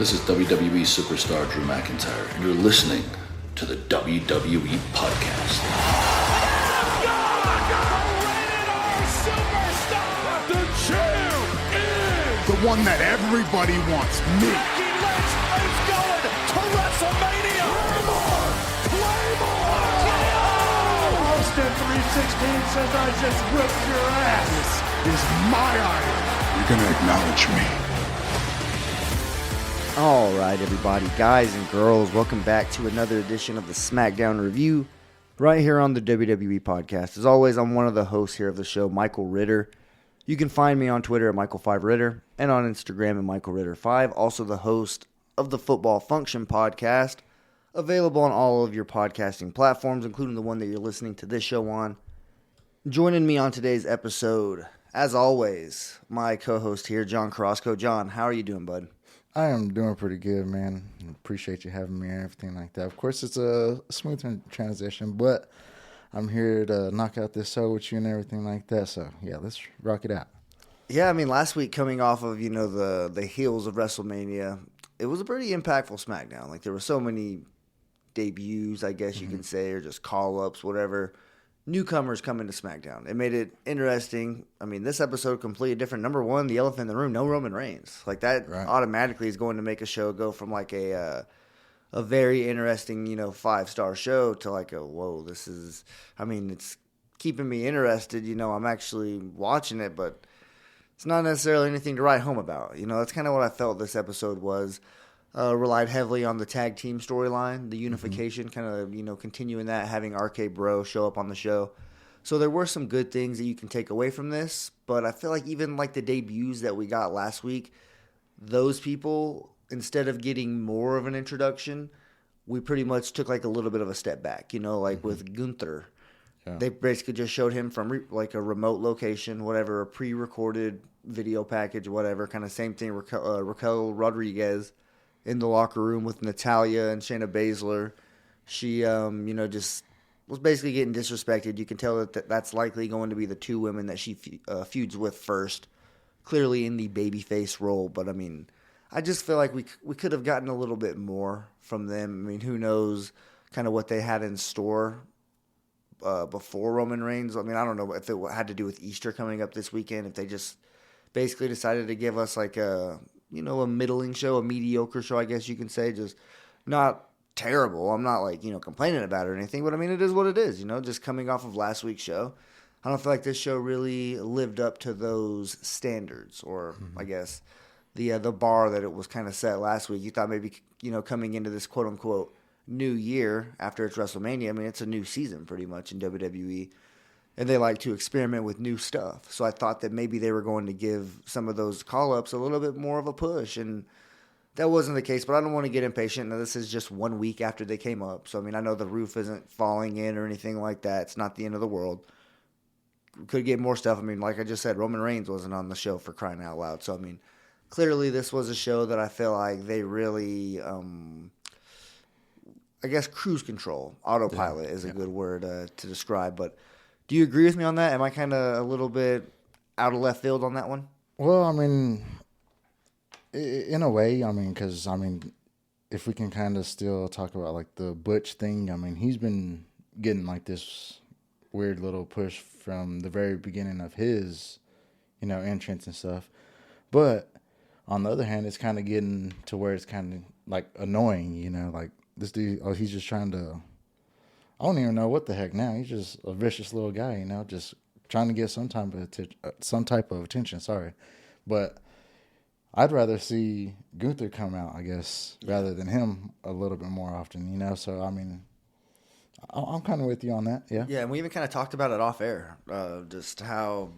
This is WWE superstar Drew McIntyre, and you're listening to the WWE Podcast. The champ is the one that everybody wants, me. Becky Lynch is going to WrestleMania. Claymore! Austin 316 says I just whipped your ass. This is my idol. You're going to acknowledge me. All right, everybody, guys and girls, welcome back to another edition of the SmackDown Review right here on the WWE Podcast. As always, I'm one of the hosts here of the show, Michael Ritter. You can find me on Twitter at Michael5Ritter and on Instagram at MichaelRitter5. Also the host of the Football Function Podcast, available on all of your podcasting platforms, including the one that you're listening to this show on. Joining me on today's episode, as always, my co-host here, John Carrasco. John, how are you doing, bud? I am doing pretty good, man. Appreciate you having me and everything like that. Of course, it's a smooth transition, but I'm here to knock out this show with you and everything like that. So, yeah, let's rock it out. Yeah, I mean, last week coming off of, the heels of WrestleMania, it was a pretty impactful SmackDown. Like, there were so many debuts, I guess you can say, or just call-ups, whatever. Newcomers coming to SmackDown. It made it interesting. I mean, this episode completely different. Number one, the elephant in the room, no Roman Reigns. Like, that automatically is going to make a show go from, like, a very interesting, 5-star show to, like, whoa, this is, I mean, it's keeping me interested. I'm actually watching it, but it's not necessarily anything to write home about. That's kind of what I felt this episode was. Relied heavily on the tag team storyline, the Unification, kind of, continuing that, having RK Bro show up on the show. So there were some good things that you can take away from this, but I feel like even like the debuts that we got last week, those people, instead of getting more of an introduction, we pretty much took like a little bit of a step back, with Gunther. Yeah. They basically just showed him from like a remote location, whatever, a pre-recorded video package, whatever, kind of same thing, Raquel Rodriguez in the locker room with Natalya and Shayna Baszler. She, just was basically getting disrespected. You can tell that that's likely going to be the two women that she feuds with first, clearly in the babyface role. But, I mean, I just feel like we could have gotten a little bit more from them. I mean, who knows kind of what they had in store before Roman Reigns. I mean, I don't know if it had to do with Easter coming up this weekend, if they just basically decided to give us like a middling show, a mediocre show, I guess you can say. Just not terrible. I'm not like, complaining about it or anything, but I mean, it is what it is, just coming off of last week's show. I don't feel like this show really lived up to those standards, or I guess the bar that it was kind of set last week. You thought maybe, coming into this quote unquote new year after it's WrestleMania, I mean, it's a new season pretty much in WWE. And they like to experiment with new stuff. So I thought that maybe they were going to give some of those call-ups a little bit more of a push. And that wasn't the case. But I don't want to get impatient. Now, this is just 1 week after they came up. So, I mean, I know the roof isn't falling in or anything like that. It's not the end of the world. Could get more stuff. I mean, like I just said, Roman Reigns wasn't on the show for crying out loud. So, I mean, clearly this was a show that I feel like they really, I guess, cruise control. Autopilot is a good word to describe. But do you agree with me on that? Am I kind of a little bit out of left field on that one? Well, I mean, in a way, I mean, because, I mean, if we can kind of still talk about, like, the Butch thing, I mean, he's been getting, like, this weird little push from the very beginning of his, entrance and stuff. But on the other hand, it's kind of getting to where it's kind of, like, annoying, like, this dude, he's just trying to, I don't even know what the heck now. He's just a vicious little guy, just trying to get some type of attention. Sorry, but I'd rather see Gunther come out, I guess, rather than him a little bit more often. So I mean, I'm kind of with you on that. Yeah. Yeah, and we even kind of talked about it off air, just how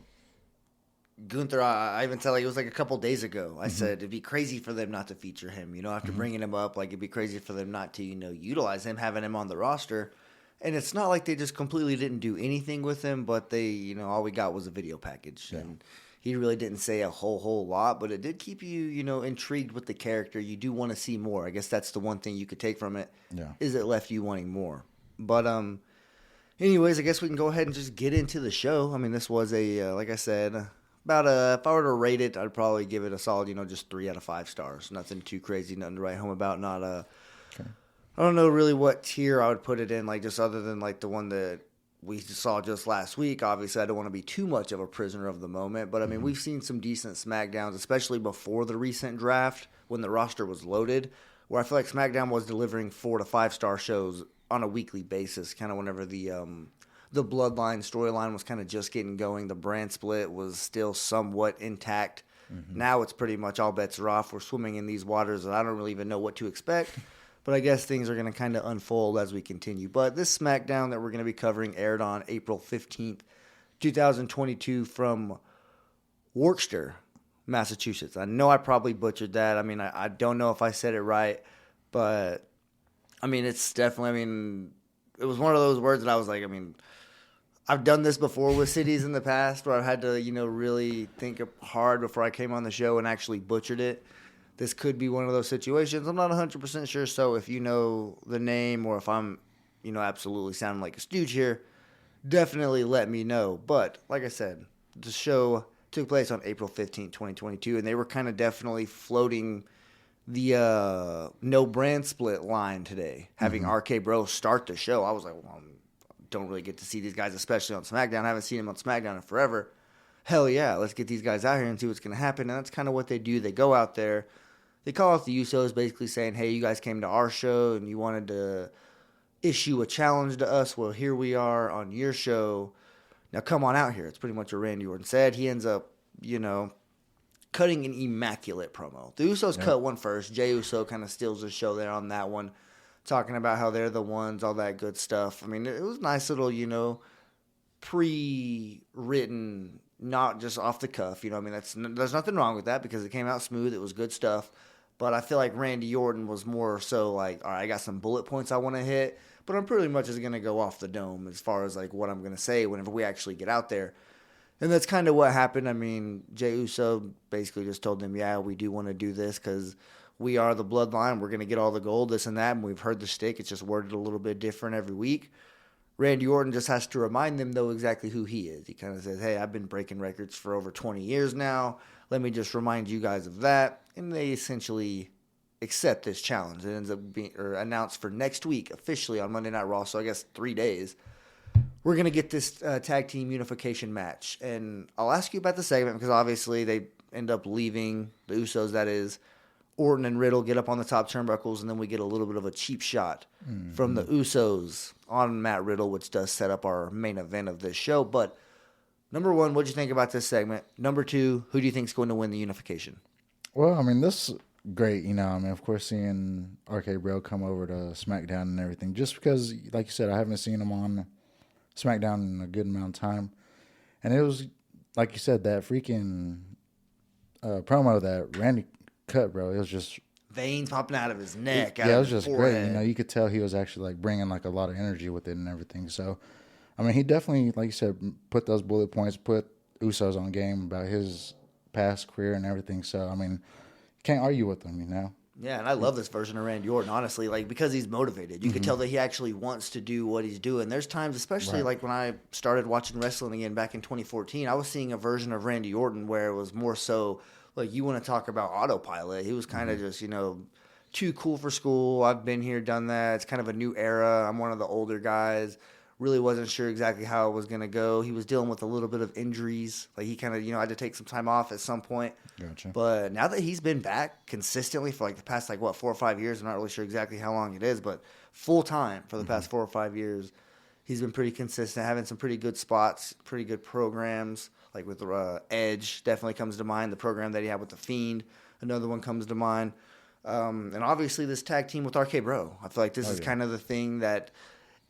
Gunther. I even tell you, it was like a couple days ago. I said it'd be crazy for them not to feature him. After bringing him up, like it'd be crazy for them not to, utilize him, having him on the roster. And it's not like they just completely didn't do anything with him, but they, all we got was a video package. Yeah. And he really didn't say a whole lot, but it did keep you, intrigued with the character. You do want to see more. I guess that's the one thing you could take from it, is it left you wanting more. But anyways, I guess we can go ahead and just get into the show. I mean, this was a, like I said, if I were to rate it, I'd probably give it a solid, just 3 out of 5 stars. Nothing too crazy, nothing to write home about. Not Okay. I don't know really what tier I would put it in, like just other than like the one that we saw just last week. Obviously, I don't want to be too much of a prisoner of the moment, but I mean, we've seen some decent SmackDowns, especially before the recent draft when the roster was loaded, where I feel like SmackDown was delivering 4 to 5 star shows on a weekly basis, kind of whenever the Bloodline storyline was kind of just getting going. The brand split was still somewhat intact. Now it's pretty much all bets are off. We're swimming in these waters and I don't really even know what to expect. But I guess things are going to kind of unfold as we continue. But this SmackDown that we're going to be covering aired on April 15th, 2022 from Worcester, Massachusetts. I know I probably butchered that. I mean, I don't know if I said it right. But, I mean, it's definitely, it was one of those words that I was like, I've done this before with cities in the past where I've had to, really think hard before I came on the show and actually butchered it. This could be one of those situations. I'm not 100% sure, so if you know the name or if I'm, absolutely sounding like a stooge here, definitely let me know. But, like I said, the show took place on April 15th, 2022, and they were kind of definitely floating the no brand split line today, having RK Bro start the show. I was like, well, don't really get to see these guys, especially on SmackDown. I haven't seen them on SmackDown in forever. Hell yeah, let's get these guys out here and see what's going to happen. And that's kind of what they do. They go out there. They call out the Usos basically saying, hey, you guys came to our show and you wanted to issue a challenge to us. Well, here we are on your show. Now come on out here. It's pretty much what Randy Orton said. He ends up, cutting an immaculate promo. The Usos cut one first. Jey Uso kind of steals the show there on that one, talking about how they're the ones, all that good stuff. I mean, it was nice little, pre-written, not just off the cuff. There's nothing wrong with that because it came out smooth. It was good stuff. But I feel like Randy Orton was more so like, all right, I got some bullet points I want to hit, but I'm pretty much just going to go off the dome as far as like what I'm going to say whenever we actually get out there. And that's kind of what happened. I mean, Jey Uso basically just told them, yeah, we do want to do this because we are the Bloodline. We're going to get all the gold, this and that. And we've heard the shtick. It's just worded a little bit different every week. Randy Orton just has to remind them, though, exactly who he is. He kind of says, hey, I've been breaking records for over 20 years now. Let me just remind you guys of that. And they essentially accept this challenge. It ends up being announced for next week, officially on Monday Night Raw, so I guess 3 days. We're going to get this tag team unification match. And I'll ask you about the segment because obviously they end up leaving, the Usos that is. Orton and Riddle get up on the top turnbuckles, and then we get a little bit of a cheap shot from the Usos on Matt Riddle, which does set up our main event of this show. But number one, what'd you think about this segment? Number two, who do you think is going to win the unification? Well, this is great. Of course, seeing RK Bro come over to SmackDown and everything, just because, like you said, I haven't seen him on SmackDown in a good amount of time. And it was, like you said, that freaking promo that Randy cut, bro. It was just veins popping out of his neck. It was just forehead. Great. You could tell he was actually like bringing like a lot of energy with it and everything. So, he definitely, like you said, put those bullet points, put Usos on game about his past career and everything. So, can't argue with him, Yeah, and I love this version of Randy Orton, honestly, because he's motivated. You can tell that he actually wants to do what he's doing. There's times, especially like when I started watching wrestling again back in 2014, I was seeing a version of Randy Orton where it was more so like, you want to talk about autopilot. He was kind of just, too cool for school. I've been here, done that. It's kind of a new era. I'm one of the older guys. Really wasn't sure exactly how it was going to go. He was dealing with a little bit of injuries. Like, he kind of, had to take some time off at some point. Gotcha. But now that he's been back consistently for, the past, 4 or 5 years, I'm not really sure exactly how long it is, but full time for the past 4 or 5 years, he's been pretty consistent, having some pretty good spots, pretty good programs. Like with Edge, definitely comes to mind. The program that he had with The Fiend, another one comes to mind. And obviously this tag team with RK Bro. I feel like this is kind of the thing that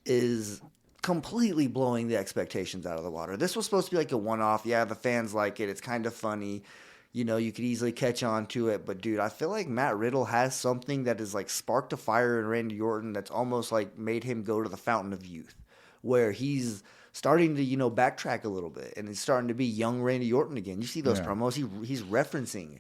is completely blowing the expectations out of the water. This was supposed to be like a one-off. Yeah, the fans like it. It's kind of funny. You could easily catch on to it. But, dude, I feel like Matt Riddle has something that is like sparked a fire in Randy Orton that's almost like made him go to the fountain of youth, where he's starting to, backtrack a little bit, and he's starting to be young Randy Orton again. You see those promos, he's referencing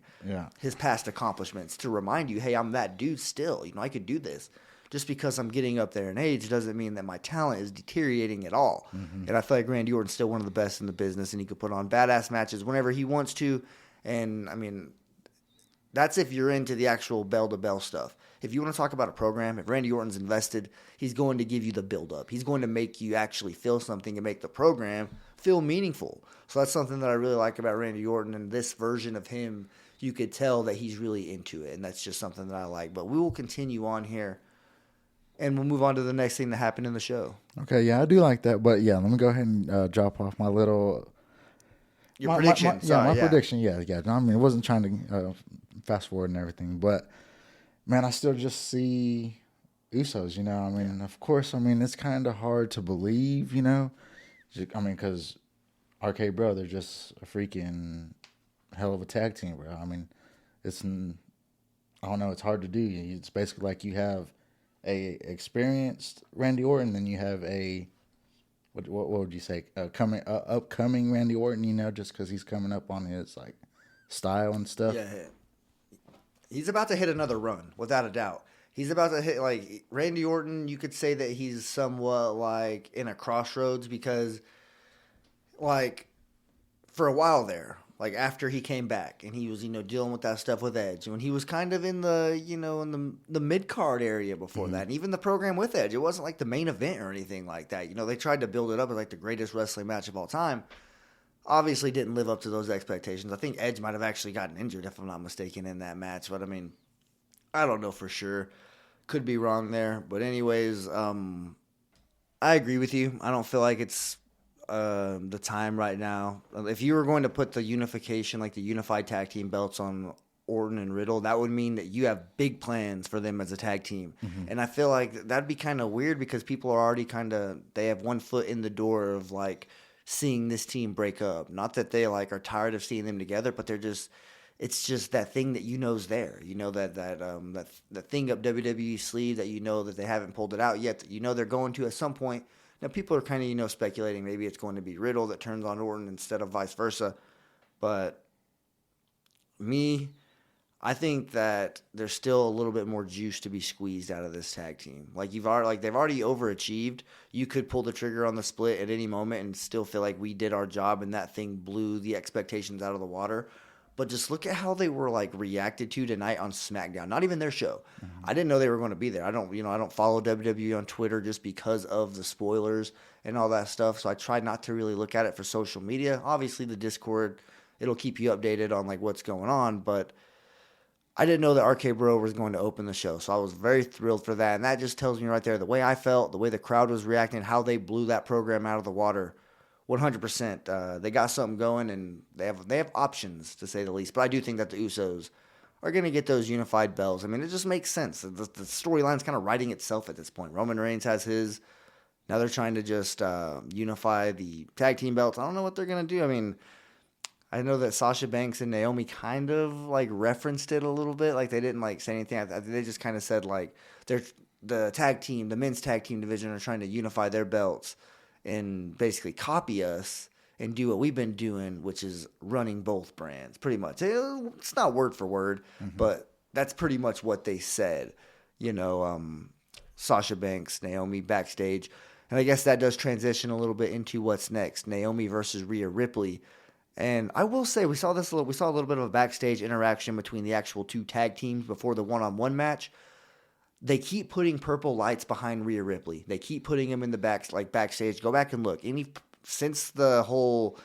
his past accomplishments to remind you, hey, I'm that dude still. I could do this. just because I'm getting up there in age doesn't mean that my talent is deteriorating at all. And I feel like Randy Orton's still one of the best in the business, and he could put on badass matches whenever he wants to. And, I mean, that's if you're into the actual bell-to-bell stuff. If you want to talk about a program, if Randy Orton's invested, he's going to give you the build-up. He's going to make you actually feel something and make the program feel meaningful. So that's something that I really like about Randy Orton, and this version of him, you could tell that he's really into it, and that's just something that I like. But we will continue on here, and we'll move on to the next thing that happened in the show. Okay, yeah, I do like that. But, yeah, let me go ahead and drop off my little... Your prediction. My prediction, yeah. I mean, I wasn't trying to fast forward and everything, but, man, I still just see Usos, you know. I mean, of course, I mean, it's kind of hard to believe, you know. I mean, because RK Bro, they're just a freaking hell of a tag team, bro. I mean, I don't know, it's hard to do. It's basically like you have a experienced Randy Orton, then you have a, what would you say, upcoming Randy Orton, you know, just because he's coming up on his, like, style and stuff. Yeah, he's about to hit another run, without a doubt. He's about to hit, like, Randy Orton, you could say that he's somewhat, like, in a crossroads because, like, for a while there, like, after he came back and he was, you know, dealing with that stuff with Edge, when he was kind of in the, you know, in the mid-card area before that, and even the program with Edge, it wasn't, like, the main event or anything like that. You know, they tried to build it up as, like, the greatest wrestling match of all time. Obviously didn't live up to those expectations. I think Edge might have actually gotten injured, if I'm not mistaken, in that match, but, I mean, I don't know for sure. Could be wrong there. But anyways, I agree with you. I don't feel like it's the time right now. If you were going to put the unification, like the unified tag team belts on Orton and Riddle, that would mean that you have big plans for them as a tag team. And I feel like that'd be kind of weird because people are already they have one foot in the door of like seeing this team break up. Not that they like are tired of seeing them together, but it's just that thing that you know is there. You know that thing up WWE's sleeve that you know that they haven't pulled it out yet, that you know they're going to at some point. Now, people are kind of, you know, speculating maybe it's going to be Riddle that turns on Orton instead of vice versa. But I think that there's still a little bit more juice to be squeezed out of this tag team. Like they've already overachieved. You could pull the trigger on the split at any moment and still feel like we did our job and that thing blew the expectations out of the water. But just look at how they were like reacted to tonight on SmackDown. Not even their show. I didn't know they were going to be there. I don't follow WWE on Twitter just because of the spoilers and all that stuff. So I tried not to really look at it for social media. Obviously, the Discord, it'll keep you updated on like what's going on. But I didn't know that RK Bro was going to open the show. So I was very thrilled for that. And that just tells me right there the way I felt, the way the crowd was reacting, how they blew that program out of the water. 100%. They got something going, and they have options, to say the least. But I do think that the Usos are going to get those unified belts. I mean, it just makes sense. The storyline's kind of writing itself at this point. Roman Reigns has his. Now they're trying to just unify the tag team belts. I don't know what they're going to do. I mean, I know that Sasha Banks and Naomi kind of, like, referenced it a little bit. Like, they didn't, like, say anything. They just kind of said, like, the men's tag team division are trying to unify their belts and basically copy us and do what we've been doing, which is running both brands, pretty much. It's not word for word, but that's pretty much what they said. You know, Sasha Banks, Naomi, Backstage. And I guess that does transition a little bit into what's next. Naomi versus Ria Ripley. And I will say, we saw a little bit of a backstage interaction between the actual two tag teams before the one-on-one match. They keep putting purple lights behind Rhea Ripley. They keep putting him in the backstage. Go back and look. Since the whole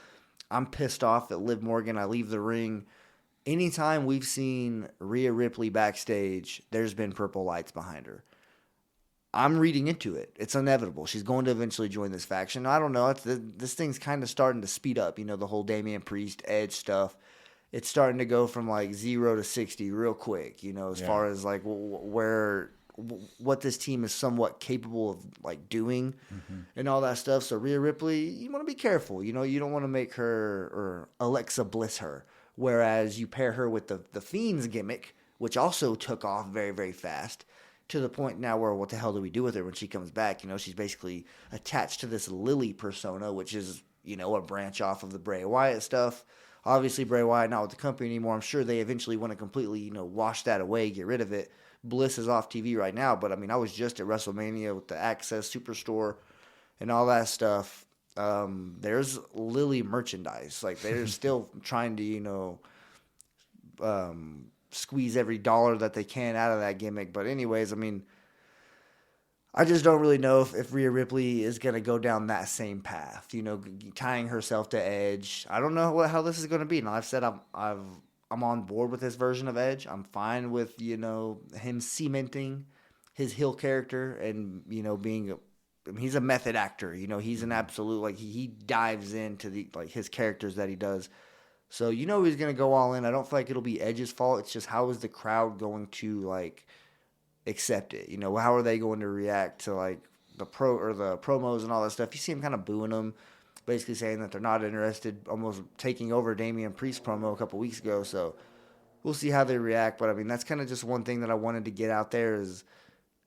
I'm pissed off at Liv Morgan, I leave the ring. Anytime we've seen Rhea Ripley backstage, there's been purple lights behind her. I'm reading into it. It's inevitable. She's going to eventually join this faction. I don't know. This thing's kind of starting to speed up. You know, the whole Damian Priest, Edge stuff. It's starting to go from like 0 to 60 real quick, you know, as far as like what this team is somewhat capable of like doing and all that stuff. So Rhea Ripley, you want to be careful. You know, you don't want to make her or Alexa Bliss her. Whereas you pair her with the Fiend's gimmick, which also took off very, very fast, to the point now where what the hell do we do with her when she comes back? You know, she's basically attached to this Lily persona, which is, you know, a branch off of the Bray Wyatt stuff. Obviously, Bray Wyatt not with the company anymore. I'm sure they eventually want to completely, wash that away, get rid of it. Bliss is off TV right now, but I mean, I was just at WrestleMania with the Access Superstore and all that stuff. There's Lily merchandise. Like, they're still trying to, squeeze every dollar that they can out of that gimmick. But anyways, I mean, I just don't really know if Rhea Ripley is going to go down that same path, tying herself to Edge. I don't know how this is going to be. Now, I've said I'm on board with this version of Edge. I'm fine with, him cementing his heel character and, being he's a method actor. He's an absolute, he dives into his characters that he does. So, he's going to go all in. I don't feel like it'll be Edge's fault. It's just, how is the crowd going to, accept it? How are they going to react to, the promos and all that stuff? You see him kind of booing them, basically saying that they're not interested, almost taking over Damian Priest's promo a couple weeks ago. So, we'll see how they react. But, I mean, that's kind of just one thing that I wanted to get out there is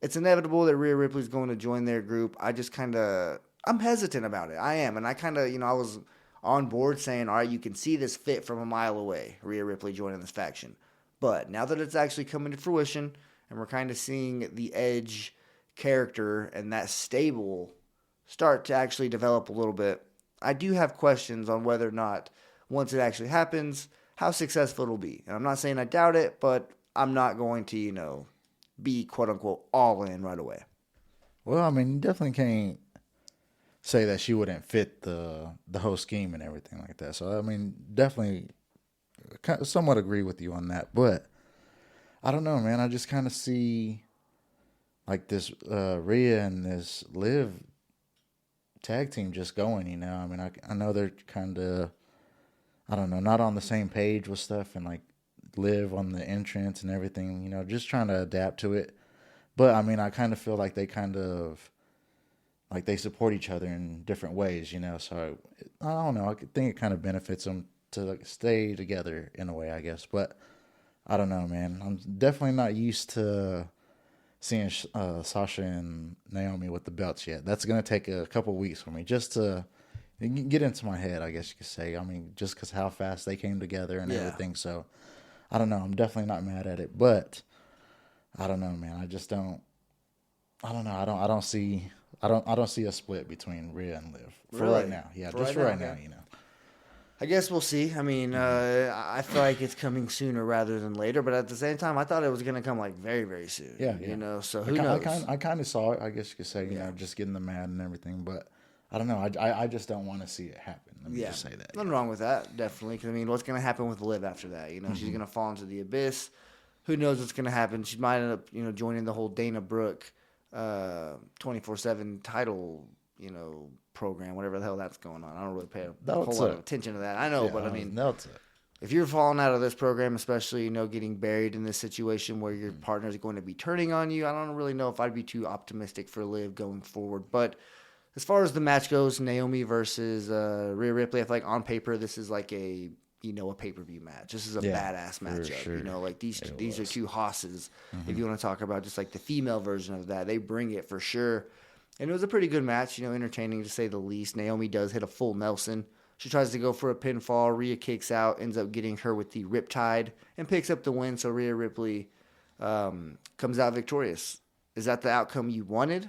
it's inevitable that Rhea Ripley's going to join their group. I just I'm hesitant about it. I am. And I kind of, I was on board saying, all right, you can see this fit from a mile away, Rhea Ripley joining this faction. But now that it's actually coming to fruition and we're kind of seeing the Edge character and that stable start to actually develop a little bit, I do have questions on whether or not, once it actually happens, how successful it'll be. And I'm not saying I doubt it, but I'm not going to, be quote-unquote all in right away. Well, I mean, you definitely can't say that she wouldn't fit the whole scheme and everything like that. So, I mean, definitely somewhat agree with you on that. But I don't know, man. I just kind of see this Rhea and this Liv tag team just going, I mean, I know they're kind of, I don't know, not on the same page with stuff and Liv on the entrance and everything, just trying to adapt to it. But I mean, I kind of feel like they they support each other in different ways, so I don't know. I think it kind of benefits them to stay together in a way, I guess. But I don't know, man. I'm definitely not used to seeing Sasha and Naomi with the belts yet. That's going to take a couple weeks for me just to get into my head, I guess you could say. I mean, just because how fast they came together and everything. So I don't know. I'm definitely not mad at it, but I don't know, man. I just don't. I don't know. I don't see a split between Rhea and Liv for right now. Yeah, just for right now. I guess we'll see. I mean, I feel like it's coming sooner rather than later, but at the same time, I thought it was going to come very, very soon. Yeah. So who knows? I kind of saw it. I guess you could say, just getting the mad and everything, but I don't know. I just don't want to see it happen. Let me just say that. Nothing wrong with that, definitely. Because, I mean, what's going to happen with Liv after that? She's going to fall into the abyss. Who knows what's going to happen? She might end up, joining the whole Dana Brooke 24/7 title, program, whatever the hell that's going on. I don't really pay a whole lot of attention to that. I know, but I mean, if you're falling out of this program, especially, getting buried in this situation where your partner is going to be turning on you, I don't really know if I'd be too optimistic for Liv going forward. But as far as the match goes, Naomi versus Rhea Ripley, I feel like on paper this is like a pay-per-view match. This is a badass matchup. Sure. These are two hosses. If you want to talk about just the female version of that, they bring it for sure. And it was a pretty good match, entertaining to say the least. Naomi does hit a full Nelson. She tries to go for a pinfall. Rhea kicks out, ends up getting her with the Riptide, and picks up the win. So Rhea Ripley comes out victorious. Is that the outcome you wanted?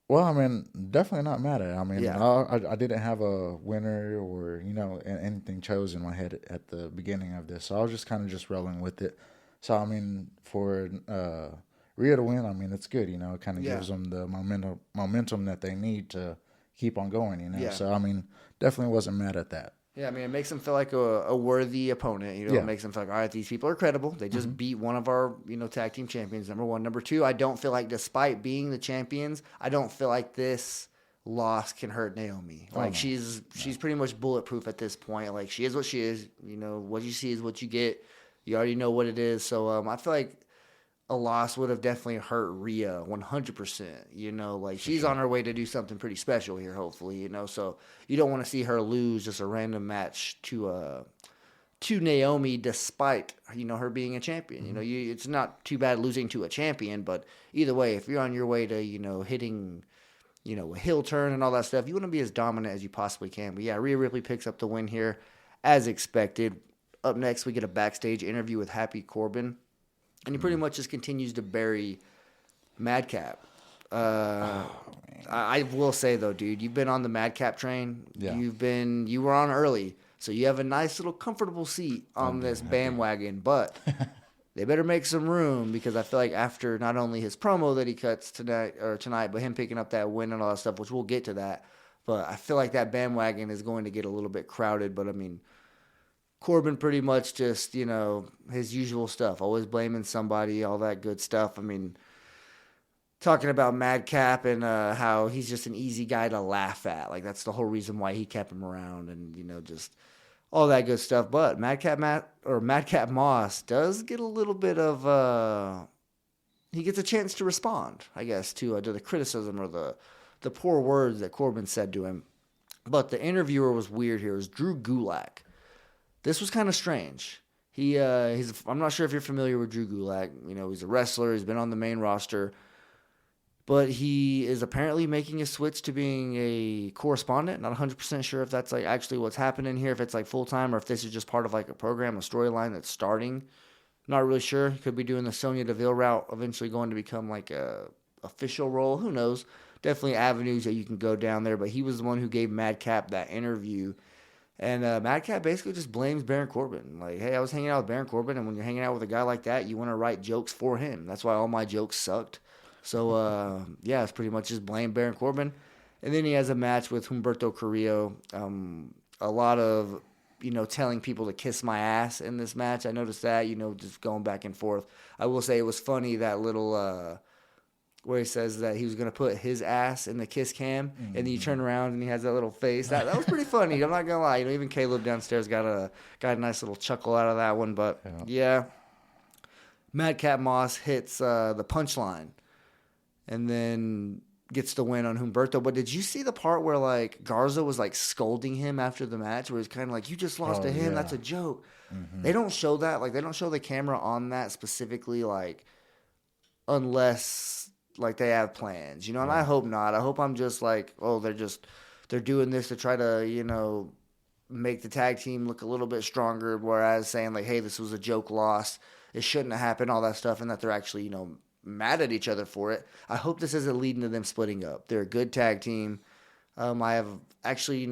Well, I mean, definitely not mad at it. I mean, I didn't have a winner or, anything chosen in my head at the beginning of this. So I was just kind of just rolling with it. So, I mean, for Rhea to win, I mean, it's good, it kind of gives them the momentum that they need to keep on going, So, I mean, definitely wasn't mad at that. Yeah, I mean, it makes them feel like a worthy opponent. It makes them feel like, all right, these people are credible. They just beat one of our, tag team champions, number one. Number two, I don't feel like, despite being the champions, I don't feel like this loss can hurt Naomi. She's pretty much bulletproof at this point. She is what she is. What you see is what you get. You already know what it is. So I feel like a loss would have definitely hurt Rhea 100%. She's on her way to do something pretty special here, hopefully, so you don't want to see her lose just a random match to Naomi, despite, her being a champion. It's not too bad losing to a champion, but either way, if you're on your way to, hitting, a heel turn and all that stuff, you want to be as dominant as you possibly can. But yeah, Rhea Ripley picks up the win here as expected. Up next, we get a backstage interview with Happy Corbin, and he pretty much just continues to bury Madcap. I will say though, dude, you've been on the Madcap train. Yeah. You were on early, so you have a nice little comfortable seat on this bandwagon. But they better make some room, because I feel like after not only his promo that he cuts tonight, but him picking up that win and all that stuff, which we'll get to that. But I feel like that bandwagon is going to get a little bit crowded. But I mean, Corbin pretty much just, his usual stuff, always blaming somebody, all that good stuff. I mean, talking about Madcap and how he's just an easy guy to laugh at. Like, that's the whole reason why he kept him around, and, just all that good stuff. But Madcap Moss does get a little bit of he gets a chance to respond, I guess, to the criticism or the poor words that Corbin said to him. But the interviewer was weird here. It was Drew Gulak. This was kind of strange. I'm not sure if you're familiar with Drew Gulak. He's a wrestler. He's been on the main roster. But he is apparently making a switch to being a correspondent. Not 100% sure if that's actually what's happening here, if it's full-time, or if this is just part of a program, a storyline that's starting. Not really sure. He could be doing the Sonya Deville route, eventually going to become a official role. Who knows? Definitely avenues that you can go down there. But he was the one who gave Madcap that interview. And Madcap basically just blames Baron Corbin. Like, hey, I was hanging out with Baron Corbin, and when you're hanging out with a guy like that, you want to write jokes for him. That's why all my jokes sucked. So, it's pretty much just blame Baron Corbin. And then he has a match with Humberto Carrillo. A lot of, telling people to kiss my ass in this match. I noticed that, just going back and forth. I will say it was funny, that little where he says that he was going to put his ass in the kiss cam, and then you turn around and he has that little face. That was pretty funny. I'm not going to lie. Even Caleb downstairs got a nice little chuckle out of that one. But, yeah, Madcap Moss hits the punchline and then gets the win on Humberto. But did you see the part where, Garza was, scolding him after the match, where he's kind of you just lost to him. Yeah. That's a joke. Mm-hmm. They don't show that. They don't show the camera on that specifically, unless, they have plans, And I hope not. I hope I'm just they're doing this to try to, make the tag team look a little bit stronger, whereas saying, hey, this was a joke loss. It shouldn't have happened, all that stuff, and that they're actually, mad at each other for it. I hope this isn't leading to them splitting up. They're a good tag team. I have actually,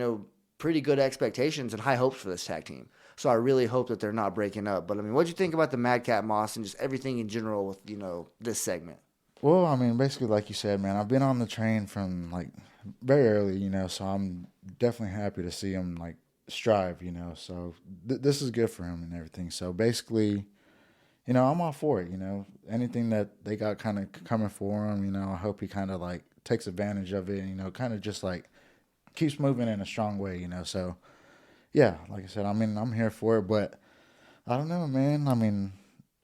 pretty good expectations and high hopes for this tag team. So I really hope that they're not breaking up. But, what'd you think about the Madcap Moss and just everything in general with, this segment? Well, basically, like you said, man, I've been on the train from, very early, so I'm definitely happy to see him, strive, So this is good for him and everything. So basically, I'm all for it, Anything that they got kind of coming for him, I hope he kind of, takes advantage of it, kind of just, keeps moving in a strong way, So, yeah, like I said, I'm here for it, but I don't know, man.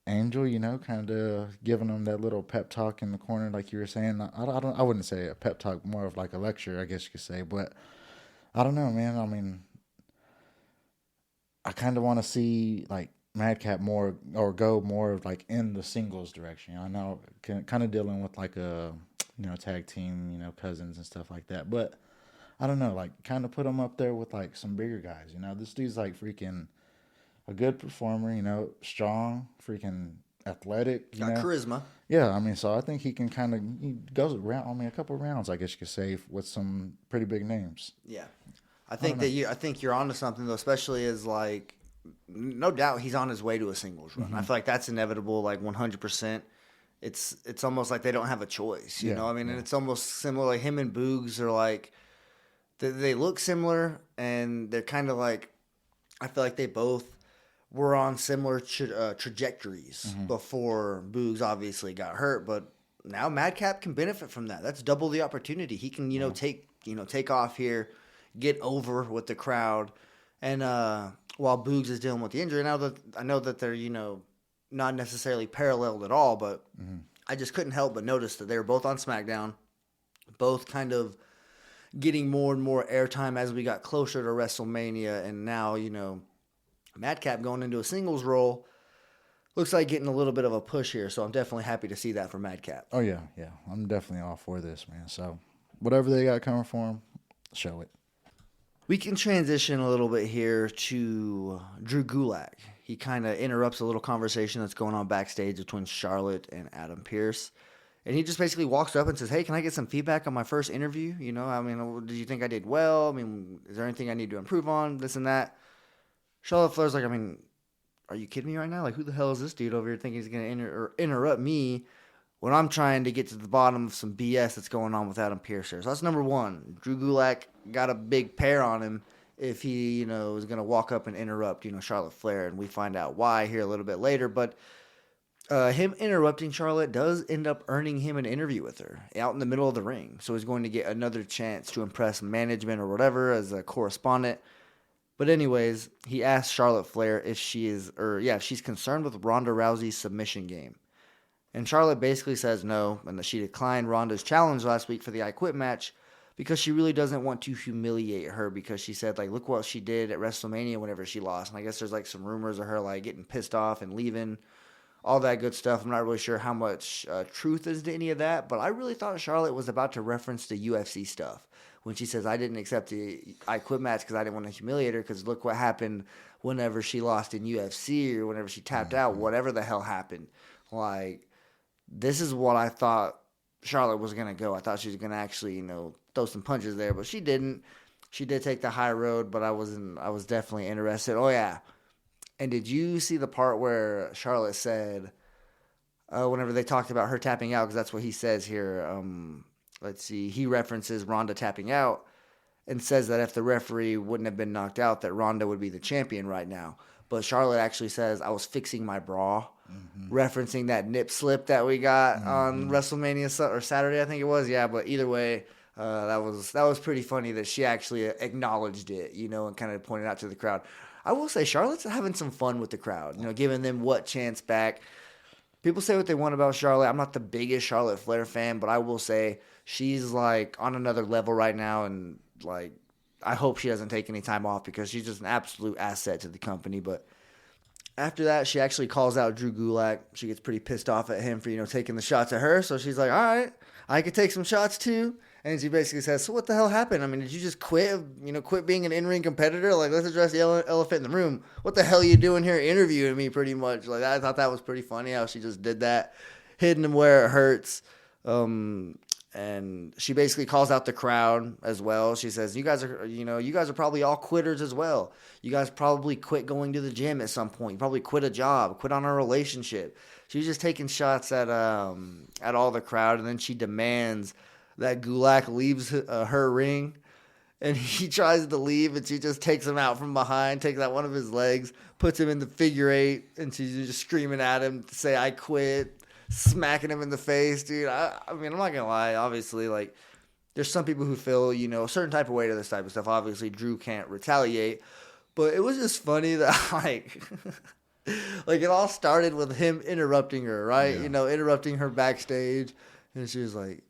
Angel, kind of giving him that little pep talk in the corner, like you were saying. I wouldn't say a pep talk, more of a lecture, I guess you could say. But I don't know, man. I kind of want to see Madcap more, or go more in the singles direction. I know, kind of dealing with a tag team, cousins and stuff like that. But I don't know, kind of put him up there with some bigger guys. This dude's freaking a good performer, strong, freaking athletic. Got charisma. Yeah, so I think he can he goes around, a couple rounds, I guess you could say, with some pretty big names. Yeah. I think you're onto something, though, especially as, no doubt he's on his way to a singles run. Mm-hmm. I feel like that's inevitable, 100%. It's almost like they don't have a choice, you know? And it's almost similar, him and Boogs are, they look similar, and they're kind of I feel like they both were on similar trajectories before Boogs obviously got hurt, but now Madcap can benefit from that. That's double the opportunity. He can, take off here, get over with the crowd, and while Boogs is dealing with the injury. Now that I know that they're, not necessarily paralleled at all, but I just couldn't help but notice that they were both on SmackDown, both kind of getting more and more airtime as we got closer to WrestleMania, and now, Madcap going into a singles role looks like getting a little bit of a push here, so I'm definitely happy to see that for Madcap. Oh, yeah. I'm definitely all for this, man. So whatever they got coming for him, show it. We can transition a little bit here to Drew Gulak. He kind of interrupts a little conversation that's going on backstage between Charlotte and Adam Pearce. And he just basically walks up and says, hey, can I get some feedback on my first interview? You know, I mean, did you think I did well? I mean, is there anything I need to improve on? This and that. Charlotte Flair's like, I mean, are you kidding me right now? Like, who the hell is this dude over here thinking he's going to interrupt me when I'm trying to get to the bottom of some BS that's going on with Adam Pearce here? So that's number one. Drew Gulak got a big pair on him if he, you know, is going to walk up and interrupt, you know, Charlotte Flair. And we find out why here a little bit later. But him interrupting Charlotte does end up earning him an interview with her out in the middle of the ring. So he's going to get another chance to impress management or whatever as a correspondent. But anyways, he asked Charlotte Flair if she's concerned with Ronda Rousey's submission game. And Charlotte basically says no, and that she declined Ronda's challenge last week for the I Quit match because she really doesn't want to humiliate her, because she said, like, look what she did at WrestleMania whenever she lost. And I guess there's like some rumors of her like getting pissed off and leaving, all that good stuff. I'm not really sure how much truth is to any of that, but I really thought Charlotte was about to reference the UFC stuff when she says, I didn't accept the I Quit match because I didn't want to humiliate her, because look what happened whenever she lost in UFC or whenever she tapped out, whatever the hell happened. Like, this is what I thought Charlotte was going to go. I thought she was going to actually, you know, throw some punches there, but she didn't. She did take the high road, but I was definitely interested. Oh, yeah. And did you see the part where Charlotte said, whenever they talked about her tapping out, because that's what he says here, let's see, he references Ronda tapping out and says that if the referee wouldn't have been knocked out, that Ronda would be the champion right now. But Charlotte actually says, I was fixing my bra, referencing that nip slip that we got on WrestleMania or Saturday, I think it was. Yeah, but either way, that was pretty funny that she actually acknowledged it, you know, and kind of pointed out to the crowd. I will say Charlotte's having some fun with the crowd, you know, giving them what chance back. People say what they want about Charlotte. I'm not the biggest Charlotte Flair fan, but I will say she's like on another level right now, and like I hope she doesn't take any time off because she's just an absolute asset to the company. But after that, she actually calls out Drew Gulak. She gets pretty pissed off at him for, you know, taking the shots at her. So she's like, all right, I could take some shots too. And she basically says, so what the hell happened? I mean, did you just quit, you know, quit being an in-ring competitor? Like, let's address the elephant in the room. What the hell are you doing here interviewing me, pretty much? Like, I thought that was pretty funny how she just did that, hitting him where it hurts. And she basically calls out the crowd as well. She says, you guys are probably all quitters as well. You guys probably quit going to the gym at some point. You probably quit a job, quit on a relationship. She's just taking shots at all the crowd, and then she demands that Gulak leaves her ring, and he tries to leave, and she just takes him out from behind, takes out one of his legs, puts him in the figure eight, and she's just screaming at him to say, I quit, smacking him in the face, dude. I mean, I'm not going to lie. Obviously, like, there's some people who feel, you know, a certain type of way to this type of stuff. Obviously, Drew can't retaliate, but it was just funny that, like, like it all started with him interrupting her, right? Yeah. You know, interrupting her backstage, and she was like,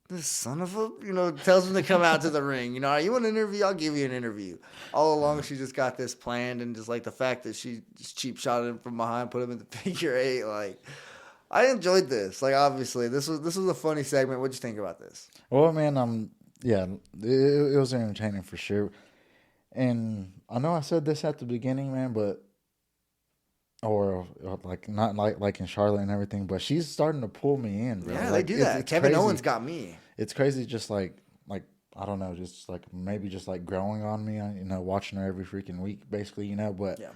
this son of a, you know, tells him to come out to the ring. You know, you want an interview? I'll give you an interview. All along, she just got this planned, and just like the fact that she just cheap shot him from behind, put him in the figure eight. Like, I enjoyed this. Like, obviously, this was a funny segment. What'd you think about this? Well, man, yeah, it was entertaining for sure. And I know I said this at the beginning, man, but. Or like not like in Charlotte and everything, but she's starting to pull me in, bro. Yeah, like, they do that. It's Kevin crazy. Owens got me. It's crazy, just like I don't know, just like maybe just like growing on me, you know, watching her every freaking week, basically, you know. But yeah.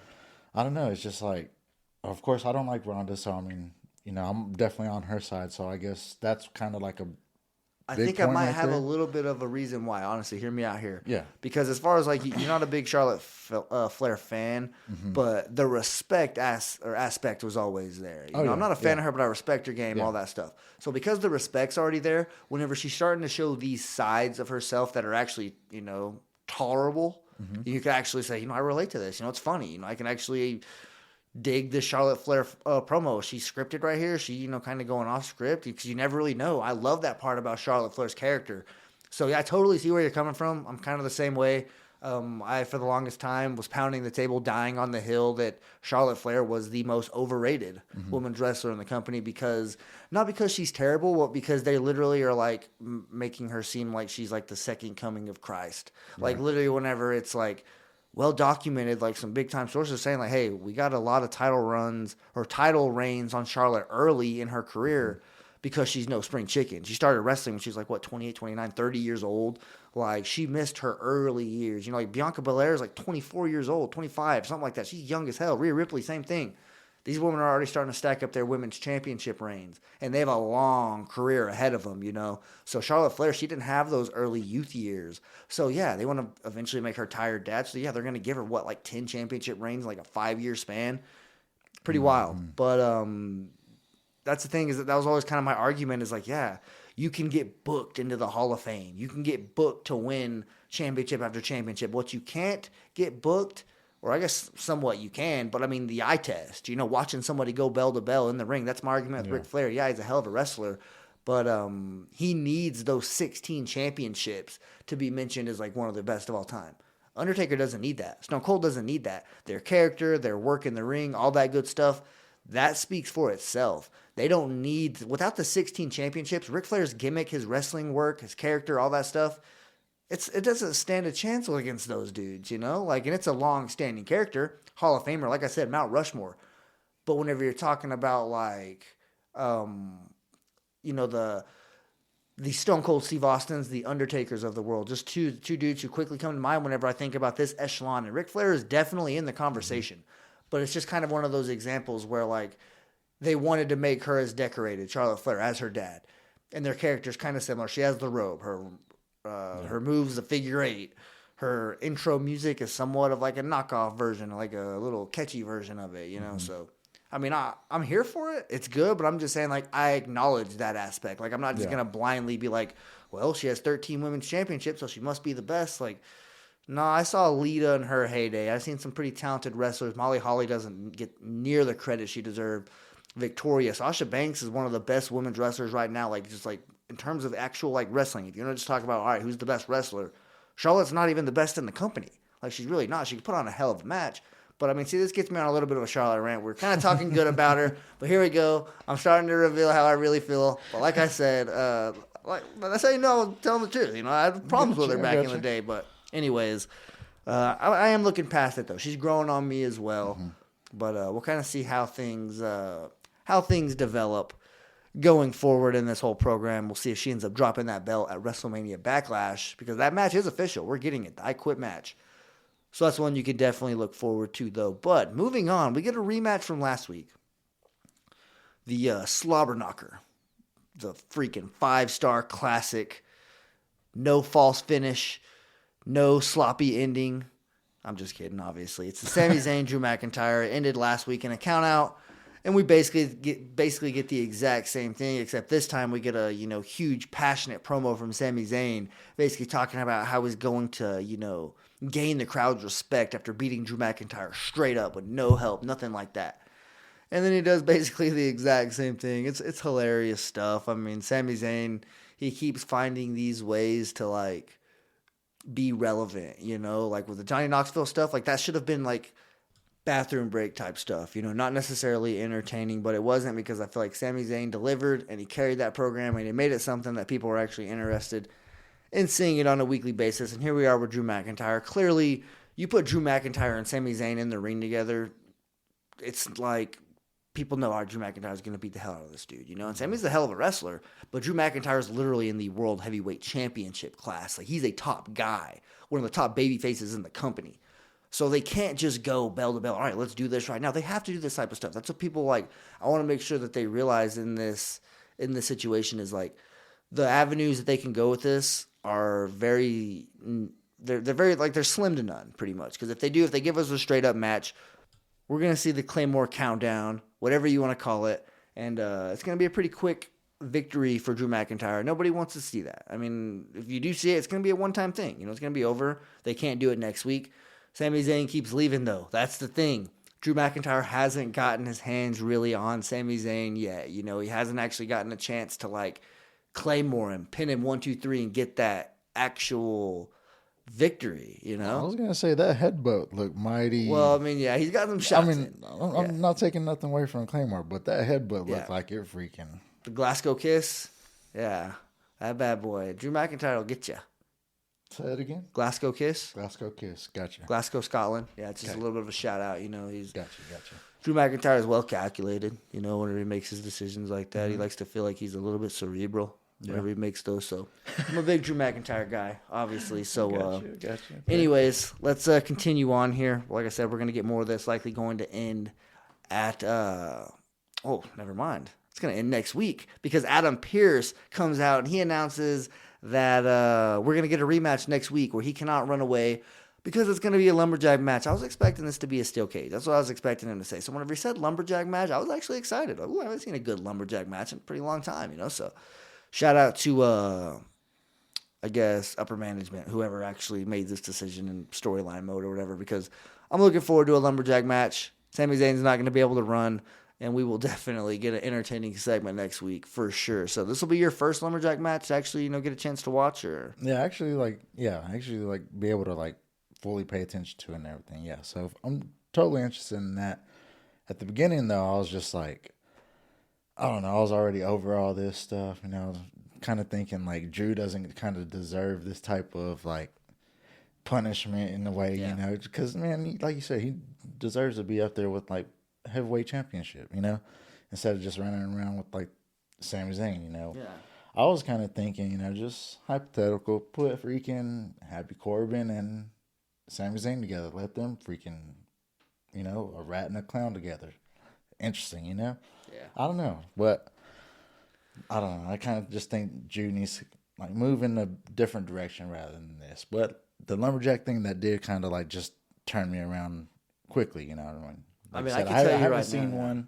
I don't know. It's just like, of course, I don't like Ronda, so I mean, you know, I'm definitely on her side. So I guess that's kind of like a. I think I might have a little bit of a reason why. Honestly, hear me out here. Yeah. Because as far as like you're not a big Charlotte Flair fan, but the respect aspect was always there. You know, I'm not a fan of her, but I respect her game, all that stuff. So because the respect's already there, whenever she's starting to show these sides of herself that are actually, you know, tolerable, you can actually say, you know, I relate to this. You know, it's funny. You know, I can actually dig the Charlotte Flair promo. She's scripted right here. She, you know, kind of going off script because you never really know. I love that part about Charlotte Flair's character. So, yeah, I totally see where you're coming from. I'm kind of the same way. I, for the longest time, was pounding the table, dying on the hill that Charlotte Flair was the most overrated women's wrestler in the company not because she's terrible, but because they literally are like making her seem like she's like the second coming of Christ. Like literally whenever it's like well documented, like some big time sources saying like, hey, we got a lot of title runs or title reigns on Charlotte early in her career because she's no spring chicken. She started wrestling when she was like, 28, 29, 30 years old. Like, she missed her early years. You know, like, Bianca Belair is like 24 years old, 25, something like that. She's young as hell. Rhea Ripley, same thing. These women are already starting to stack up their women's championship reigns, and they have a long career ahead of them, you know. So Charlotte Flair, she didn't have those early youth years. So, yeah, they want to eventually make her tired dad. So, yeah, they're going to give her, 10 championship reigns, like a 5-year span? Pretty wild. But that's the thing is that was always kind of my argument is like, yeah, you can get booked into the Hall of Fame. You can get booked to win championship after championship. What you can't get booked, or I guess somewhat you can, but I mean the eye test, you know, watching somebody go bell to bell in the ring. That's my argument with Ric Flair. Yeah, he's a hell of a wrestler, but he needs those 16 championships to be mentioned as like one of the best of all time. Undertaker doesn't need that. Stone Cold doesn't need that. Their character, their work in the ring, all that good stuff, that speaks for itself. They don't need, without the 16 championships, Ric Flair's gimmick, his wrestling work, his character, all that stuff, it doesn't stand a chance against those dudes, you know? Like, and it's a long-standing character, Hall of Famer, like I said, Mount Rushmore. But whenever you're talking about, like, you know, the Stone Cold Steve Austins, the Undertakers of the world, just two dudes who quickly come to mind whenever I think about this echelon. And Ric Flair is definitely in the conversation. But it's just kind of one of those examples where, like, they wanted to make her as decorated, Charlotte Flair, as her dad. And their character's kind of similar. She has the robe. Her moves, the figure eight. Her intro music is somewhat of like a knockoff version, like a little catchy version of it, you know? So, I mean, I'm here for it. It's good, but I'm just saying, like, I acknowledge that aspect. Like, I'm not just going to blindly be like, well, she has 13 women's championships, so she must be the best. Like, no, I saw Lita in her heyday. I've seen some pretty talented wrestlers. Molly Holly doesn't get near the credit she deserved. Victoria. Sasha Banks is one of the best women's wrestlers right now, like, just like in terms of actual like wrestling. If you're going to just talk about, all right, who's the best wrestler? Charlotte's not even the best in the company. Like, she's really not. She can put on a hell of a match. But, I mean, see, this gets me on a little bit of a Charlotte rant. We're kind of talking good about her, but here we go. I'm starting to reveal how I really feel. But like I said, that's how you know I'm telling the truth. You know, I had problems with her back in the day. But anyways, I am looking past it, though. She's growing on me as well. But we'll kind of see how things develop going forward in this whole program. We'll see if she ends up dropping that belt at WrestleMania Backlash, because that match is official. We're getting it. The I Quit match. So that's one you can definitely look forward to, though. But moving on, we get a rematch from last week. The Slobber Knocker. The freaking 5-star classic. No false finish. No sloppy ending. I'm just kidding, obviously. It's the Sami Zayn, Drew McIntyre. It ended last week in a count-out. And we basically get the exact same thing, except this time we get a, you know, huge, passionate promo from Sami Zayn, basically talking about how he's going to, you know, gain the crowd's respect after beating Drew McIntyre straight up with no help, nothing like that. And then he does basically the exact same thing. It's hilarious stuff. I mean, Sami Zayn, he keeps finding these ways to, like, be relevant, you know, like with the Johnny Knoxville stuff, like that should have been like bathroom break type stuff, you know, not necessarily entertaining, but it wasn't, because I feel like Sami Zayn delivered and he carried that program and he made it something that people were actually interested in seeing it on a weekly basis. And here we are with Drew McIntyre. Clearly, you put Drew McIntyre and Sami Zayn in the ring together, it's like people know, all right, Drew McIntyre is going to beat the hell out of this dude, you know? And Sami's a hell of a wrestler, but Drew McIntyre is literally in the World Heavyweight Championship class. Like, he's a top guy, one of the top baby faces in the company. So they can't just go bell to bell, all right, let's do this right now. They have to do this type of stuff. That's what people like. I want to make sure that they realize in this situation is, like, the avenues that they can go with this are very, they're very, like, they're slim to none, pretty much. Because if they give us a straight up match, we're going to see the Claymore countdown, whatever you want to call it, and it's going to be a pretty quick victory for Drew McIntyre. Nobody wants to see that. I mean, if you do see it, it's going to be a one-time thing. You know, it's going to be over. They can't do it next week. Sami Zayn keeps leaving, though. That's the thing. Drew McIntyre hasn't gotten his hands really on Sami Zayn yet. You know, he hasn't actually gotten a chance to, like, Claymore him, pin him 1, 2, 3, and get that actual victory, you I know? was gonna say that headbutt looked mighty. Well, I mean, yeah, he's got some I shots mean, in. I'm not taking nothing away from Claymore, but that headbutt Yeah. looked like it freaking. The Glasgow Kiss, yeah, that bad boy. Drew McIntyre will get you. Say it again. Glasgow Kiss, Glasgow Kiss. Gotcha. Glasgow, Scotland. Yeah, it's just Okay. a little bit of a shout out. You know, he's Gotcha. Drew McIntyre is well calculated. You know, whenever he makes his decisions like that, Mm-hmm. he likes to feel like he's a little bit cerebral whenever he makes those. So I'm a big Drew McIntyre guy, obviously. So, Gotcha. anyways, let's continue on here. Like I said, we're gonna get more of this. Likely going to end at never mind. It's going to end next week because Adam Pearce comes out and he announces that we're going to get a rematch next week where he cannot run away because it's going to be a lumberjack match. I was expecting this to be a steel cage. That's what I was expecting him to say. So whenever he said lumberjack match, I was actually excited. Ooh, I haven't seen a good lumberjack match in a pretty long time, you know. So shout out to, I guess, upper management, whoever actually made this decision in storyline mode or whatever, because I'm looking forward to a lumberjack match. Sami Zayn's not going to be able to run. And we will definitely get an entertaining segment next week for sure. So this will be your first lumberjack match to actually, get a chance to watch, or Actually, be able to fully pay attention to it and everything. Yeah, so I'm totally interested in that. At the beginning, though, I was just like, I don't know, I was already over all this stuff, kind of thinking Drew doesn't kind of deserve this type of punishment in a way, because man, like you said, he deserves to be up there with heavyweight championship, instead of just running around with Sami Zayn, Yeah. I was kind of thinking, just hypothetical, put freaking Happy Corbin and Sami Zayn together, let them freaking, a rat and a clown together. Interesting, Yeah. I don't know, but I don't know. I kind of just think Drew needs to move in a different direction rather than this. But the lumberjack thing that did kind of just turn me around quickly, you know what I mean? I mean, said, I can tell you haven't right seen now,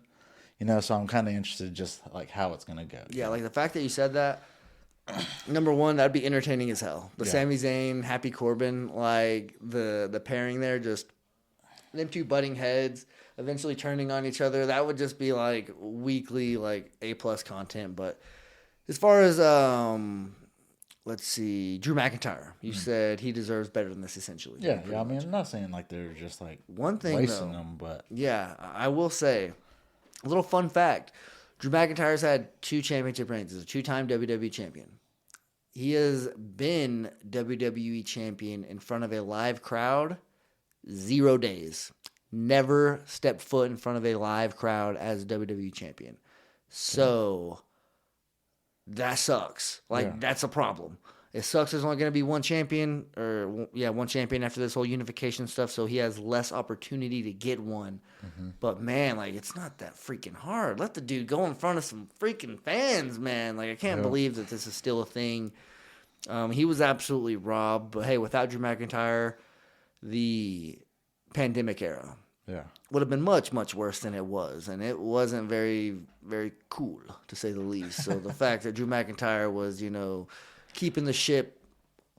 one, so I'm kind of interested just how it's gonna go. Yeah, the fact that you said that. Number one, that'd be entertaining as hell. The Sami Zayn, Happy Corbin, the pairing there, just them two butting heads, eventually turning on each other. That would just be weekly A+ content. But as far as let's see, Drew McIntyre. You said he deserves better than this, essentially. Yeah. I mean, I'm not saying they're just one thing wasting though, them, but yeah, I will say a little fun fact: Drew McIntyre's had 2 championship reigns. He's a 2-time WWE champion. He has been WWE champion in front of a live crowd 0 days. Never stepped foot in front of a live crowd as WWE champion. So that sucks. That's a problem. It sucks there's only going to be one champion, one champion after this whole unification stuff, so he has less opportunity to get one. Mm-hmm. But, man, it's not that freaking hard. Let the dude go in front of some freaking fans, man. I can't believe that this is still a thing. He was absolutely robbed. But, hey, without Drew McIntyre, the pandemic era would have been much, much worse than it was. And it wasn't very, very cool, to say the least. So the fact that Drew McIntyre was, keeping the ship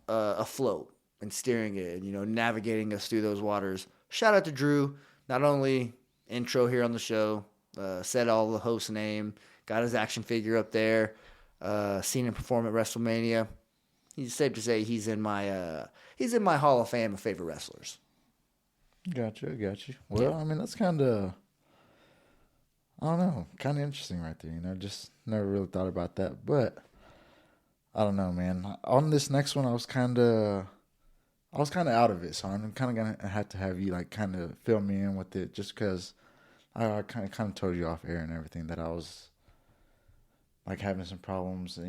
afloat and steering it, navigating us through those waters. Shout out to Drew. Not only intro here on the show, said all the hosts' name, got his action figure up there, seen him perform at WrestleMania. It's safe to say he's in my Hall of Fame of favorite wrestlers. Gotcha. Well, I mean, that's kind of, I don't know, kind of interesting right there. Just never really thought about that, but I don't know, man. On this next one, I was kind of out of it, so I'm kind of gonna have to have you kind of fill me in with it, just because I kind of told you off air and everything that I was having some problems,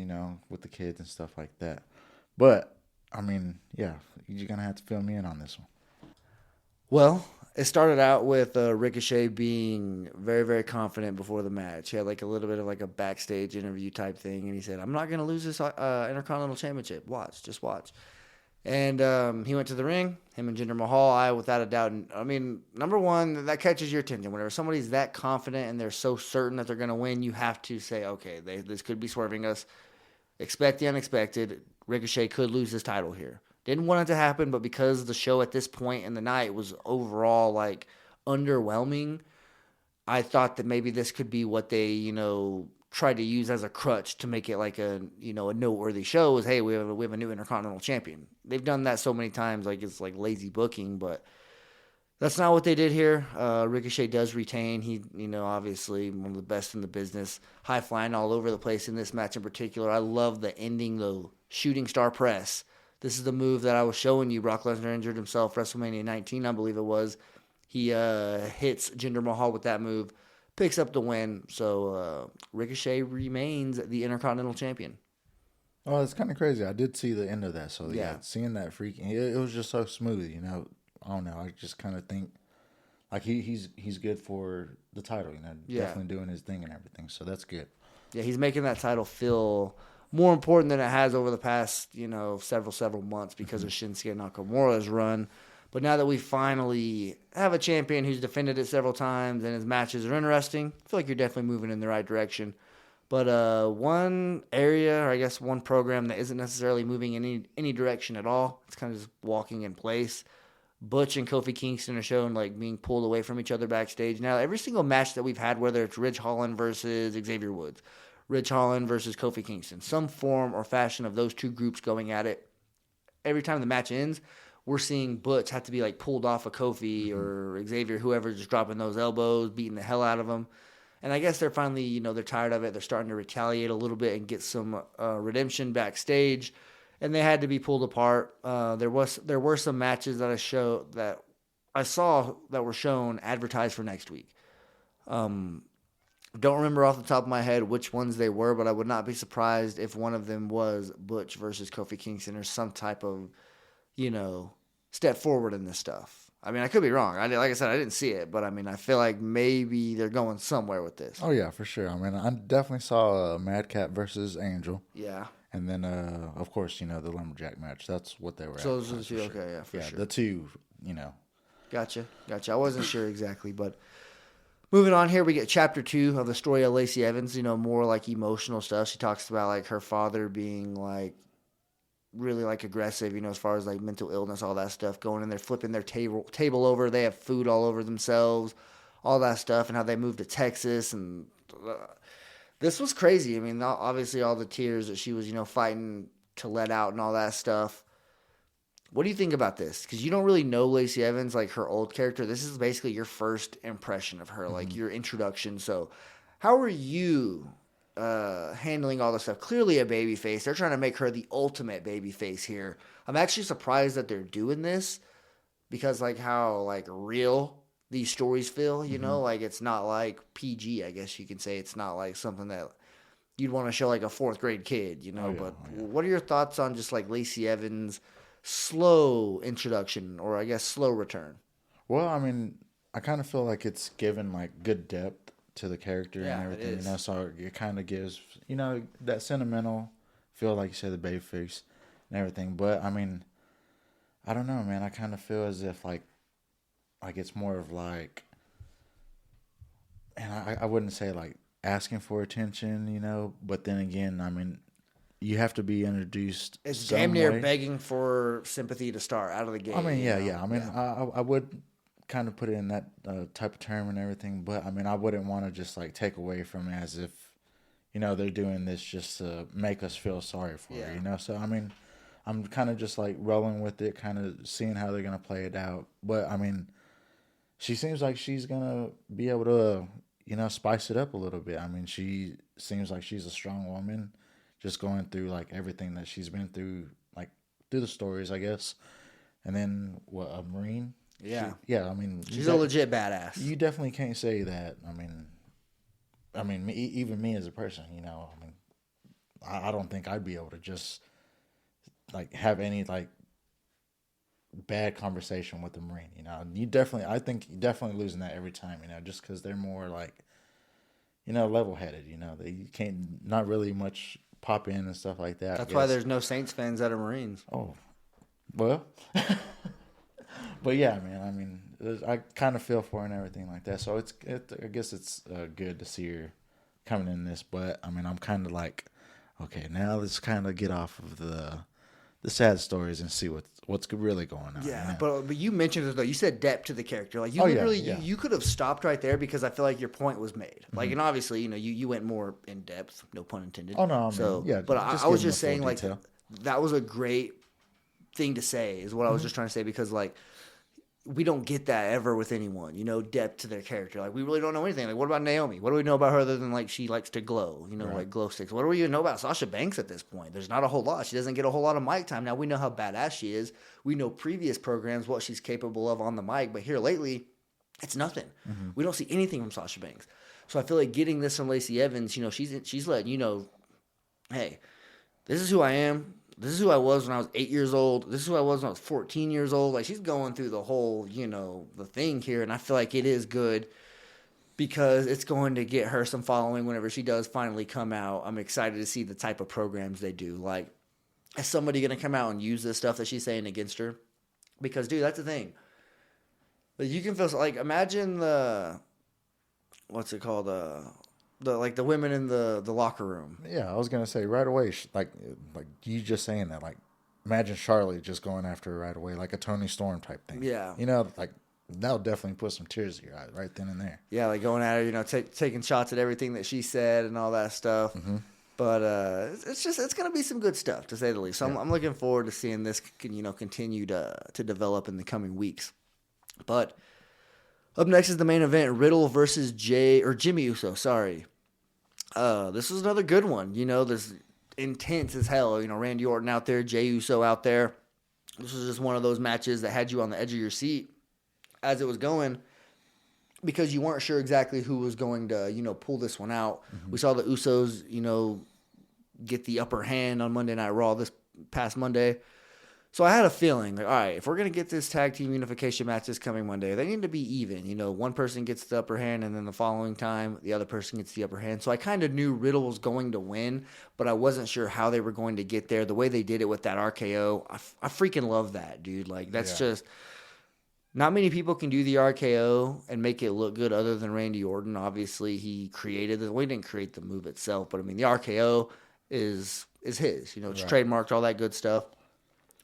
with the kids and stuff like that. But I mean, yeah, you're gonna have to fill me in on this one. Well, it started out with Ricochet being very, very confident before the match. He had a little bit of a backstage interview type thing, and he said, "I'm not going to lose this Intercontinental Championship. Just watch." And he went to the ring. Him and Jinder Mahal, without a doubt. I mean, number one, that catches your attention. Whenever somebody's that confident and they're so certain that they're going to win, you have to say, okay, this could be swerving us. Expect the unexpected. Ricochet could lose his title here. Didn't want it to happen, but because the show at this point in the night was overall underwhelming, I thought that maybe this could be what they, tried to use as a crutch to make it like a noteworthy show is, hey, we have a new Intercontinental Champion. They've done that so many times, like it's like lazy booking, but that's not what they did here. Ricochet does retain. He, obviously one of the best in the business. High flying all over the place in this match in particular. I love the ending, though. Shooting star press. This is the move that I was showing you. Brock Lesnar injured himself WrestleMania 19, I believe it was. He hits Jinder Mahal with that move, picks up the win. So Ricochet remains the Intercontinental Champion. Oh, it's kind of crazy. I did see the end of that. So, yeah seeing that freaking, it was just so smooth, I don't know. I just kind of think like he's good for the title, definitely doing his thing and everything. So that's good. Yeah, he's making that title feel more important than it has over the past, several months because of Shinsuke Nakamura's run. But now that we finally have a champion who's defended it several times and his matches are interesting, I feel like you're definitely moving in the right direction. But one area, or I guess one program that isn't necessarily moving in any direction at all, it's kind of just walking in place. Butch and Kofi Kingston are shown like being pulled away from each other backstage. Now, every single match that we've had, whether it's Ridge Holland versus Xavier Woods, Ridge Holland versus Kofi Kingston, some form or fashion of those two groups going at it, every time the match ends, we're seeing Butch have to be like pulled off of Kofi or Xavier, whoever, just dropping those elbows, beating the hell out of him. And I guess they're finally, they're tired of it. They're starting to retaliate a little bit and get some redemption backstage. And they had to be pulled apart. There were some matches that I saw that were shown advertised for next week. Don't remember off the top of my head which ones they were, but I would not be surprised if one of them was Butch versus Kofi Kingston or some type of, step forward in this stuff. I mean, I could be wrong. Like I said, I didn't see it, but I mean, I feel like maybe they're going somewhere with this. Oh yeah, for sure. I mean, I definitely saw Madcap versus Angel. Yeah. And then, of course, the lumberjack match. That's what they were. So those are the two. Okay, yeah, for sure. The two, Gotcha. I wasn't sure exactly, but moving on here, we get chapter 2 of the story of Lacey Evans. More like emotional stuff. She talks about like her father being like really like aggressive. As far as like mental illness, all that stuff. Going in there, flipping their table over. They have food all over themselves, all that stuff, and how they moved to Texas and. This was crazy. I mean, obviously all the tears that she was, fighting to let out and all that stuff. What do you think about this? Because you don't really know Lacey Evans, like her old character. This is basically your first impression of her, like your introduction. So how are you handling all this stuff? Clearly a babyface. They're trying to make her the ultimate babyface here. I'm actually surprised that they're doing this because like how like real these stories feel, like it's not like PG, I guess you can say. It's not like something that you'd want to show like a 4th grade kid, What are your thoughts on just like Lacey Evans' slow introduction or I guess slow return? Well, I mean, I kind of feel like it's given like good depth to the character and everything, it is. So it kind of gives, that sentimental feel, like you said, the babyface and everything. But I mean, I don't know, man. I kind of feel as if like it's more of like, and I wouldn't say like asking for attention, but then again, I mean, you have to be introduced. It's damn near begging for sympathy to start out of the gate. I mean, yeah. I mean, I would kind of put it in that type of term and everything, but I mean, I wouldn't want to just like take away from it as if, they're doing this just to make us feel sorry for her, So, I mean, I'm kind of just like rolling with it, kind of seeing how they're going to play it out. But I mean, she seems like she's going to be able to, spice it up a little bit. I mean, she seems like she's a strong woman, just going through like everything that she's been through, like through the stories, I guess. And then a Marine? Yeah. I mean, she's a legit badass. You definitely can't say that. I mean, even me as a person, I mean, I don't think I'd be able to just like have any like bad conversation with the Marine, I think you're definitely losing that every time, just because they're more like, level-headed, they can't, not really much pop in and stuff like that. That's why there's no Saints fans that are Marines. Oh, well, but yeah, man, I mean, I kind of feel for her and everything like that, so I guess it's good to see her coming in this, but I mean, I'm kind of like, okay, now let's kind of get off of the sad stories and see what's really going on. Yeah, you know? but you mentioned it though. You said depth to the character. Like you Oh, yeah, literally, yeah. you could have stopped right there because I feel like your point was made. Like, and obviously, you went more in depth. No pun intended. Oh, no, I mean, so yeah, But just I was give just them a saying, full like, detail. that was a great thing to say. Is what I was just trying to say because like. We don't get that ever with anyone, depth to their character. Like, we really don't know anything. Like, what about Naomi? What do we know about her other than, like, she likes to glow, like glow sticks? What do we even know about Sasha Banks at this point? There's not a whole lot. She doesn't get a whole lot of mic time. Now, we know how badass she is. We know previous programs, what she's capable of on the mic. But here lately, it's nothing. We don't see anything from Sasha Banks. So I feel like getting this from Lacey Evans, she's letting you know, hey, this is who I am. This is who I was when I was 8 years old. This is who I was when I was 14 years old. Like, she's going through the whole, the thing here. And I feel like it is good because it's going to get her some following whenever she does finally come out. I'm excited to see the type of programs they do. Like, is somebody going to come out and use this stuff that she's saying against her? Because, dude, that's the thing. Like, you can feel, like, imagine what's it called? The women in the locker room. Yeah, I was gonna say right away, like you just saying that, like imagine Charlotte just going after her right away, like a Tony Storm type thing. Yeah, like that'll definitely put some tears in your eyes right then and there. Yeah, like going at her, taking shots at everything that she said and all that stuff. But it's gonna be some good stuff to say the least. So I'm looking forward to seeing this, continue to develop in the coming weeks. But up next is the main event: Riddle versus Jimmy Uso. Sorry. This is another good one. This intense as hell. Randy Orton out there, Jey Uso out there. This was just one of those matches that had you on the edge of your seat as it was going because you weren't sure exactly who was going to, pull this one out. We saw the Usos, get the upper hand on Monday Night Raw this past Monday. So I had a feeling, like, all right, if we're going to get this tag team unification match this coming Monday, they need to be even. One person gets the upper hand, and then the following time, the other person gets the upper hand. So I kind of knew Riddle was going to win, but I wasn't sure how they were going to get there. The way they did it with that RKO, I freaking love that, dude. Like, that's just... Not many people can do the RKO and make it look good other than Randy Orton. Obviously, he created it. Well, he didn't create the move itself, but, I mean, the RKO is his. It's trademarked, all that good stuff.